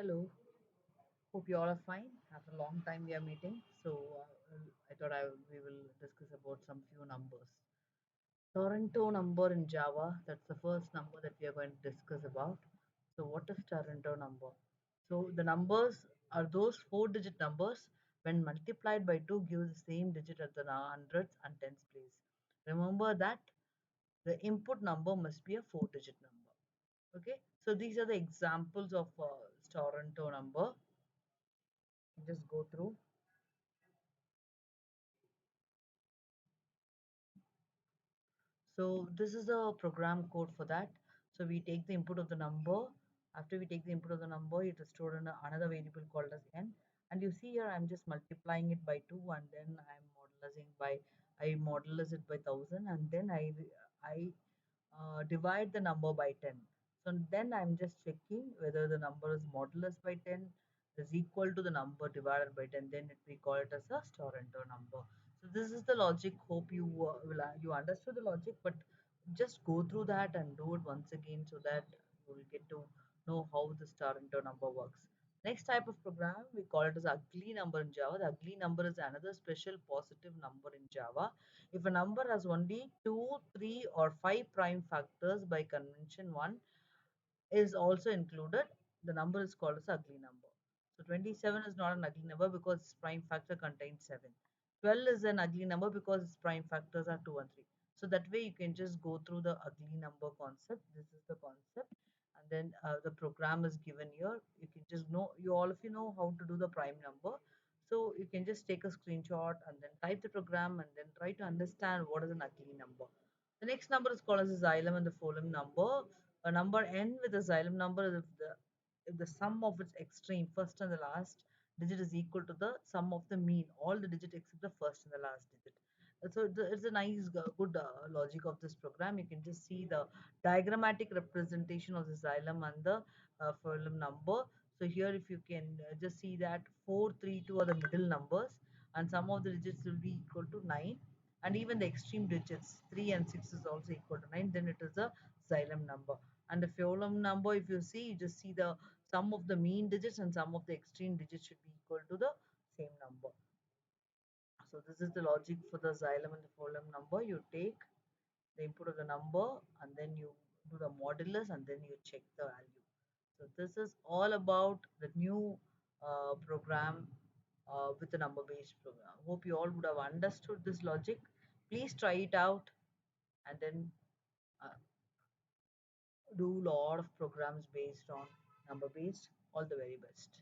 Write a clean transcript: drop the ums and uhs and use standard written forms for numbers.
Hello, hope you all are fine. After a long time we are meeting, so I thought we will discuss about some few numbers. Toronto number in Java, that's the first number that we are going to discuss about. So what is Toronto number? So the numbers are those four-digit numbers when multiplied by 2 gives the same digit at the hundreds and tens place. Remember that the input number must be a four-digit number. Okay, so these are the examples of Toronto number. Just go through. So this is the program code for that. So we take the input of the number. After we take the input of the number, it is stored in another variable called as n. And you see here, I'm just multiplying it by 2, and then I modulus it by 1000, and then I divide the number by 10. So then I'm just checking whether the number is modulus by 10 is equal to the number divided by 10. Then we call it as a Toronto number. So this is the logic. Hope you understood the logic, but just go through that and do it once again so that you will get to know how the Toronto number works. Next type of program, we call it as ugly number in Java. The ugly number is another special positive number in Java. If a number has only 2, 3 or 5 prime factors by convention 1 is also included, the number is called as ugly number. So 27 is not an ugly number because its prime factor contains 7. 12 is an ugly number because its prime factors are 2 and 3. So that way you can just go through the ugly number concept. This is the concept, and then the program is given here. You can just know, you all of you know how to do the prime number. So you can just take a screenshot and then type the program and then try to understand what is an ugly number. The next number is called as a xylem and the phylum number. A number n with a xylem number is if the sum of its extreme first and the last digit is equal to the sum of the mean, all the digit except the first and the last digit. So it's a nice, good logic of this program. You can just see the diagrammatic representation of the xylem and the phylum number. So here, if you can just see that 4, 3, 2 are the middle numbers, and some of the digits will be equal to 9, and even the extreme digits 3 and 6 is also equal to 9, then it is a xylem number. And the phylum number, if you see, you just see the sum of the mean digits and sum of the extreme digits should be equal to the same number. So this is the logic for the xylem and the phylum number. You take the input of the number and then you do the modulus and then you check the value. So this is all about the new program with the number based program. Hope you all would have understood this logic. Please try it out and then uh, do a lot of programs based on number based. All the very best.